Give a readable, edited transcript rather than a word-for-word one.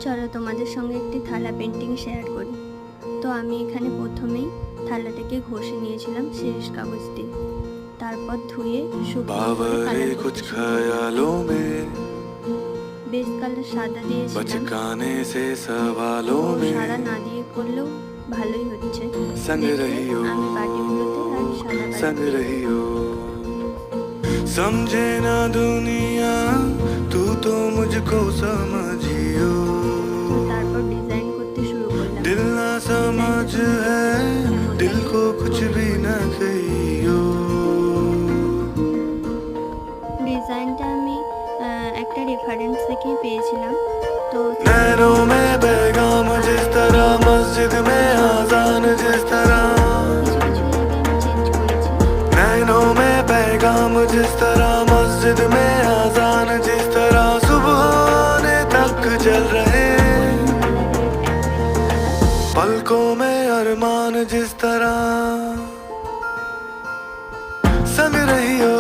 চলো তোমাদের সঙ্গে একটি থালা পেন্টিং শেয়ার করি। তো আমি এখানে প্রথমেই থালাটাকে ঘষে নিয়েছিলাম শিরিষ কাগজ দিয়ে, তারপর ধুয়ে শুকনো করে কালার করতে শুরু করলাম। বেস কালার সাদা দিয়েছিলাম, তো সাদা না দিয়ে করলেও ভালোই হচ্ছে। আমি বাটিগুলোতে আর সাদা समझे ना दुनिया तू तो मुझको समझियो, তারপর ডিজাইন করতে শুরু করলাম। दिल ना समझ है दिल को कुछ भी ना कहियो। ডিজাইনটা আমি একটা রেফারেন্স থেকেই পেয়েছিলাম। তো नैनों में पैगाम जिस तरह मस्जिद में आजान जिस तरह, চেঞ্জ করেছি। नैनों में पैगाम जिस तरह मस्जिद में आजान जिस तरह, सुबह होने तक जल रहे पलकों में अरमान जिस तरह, संग रही हो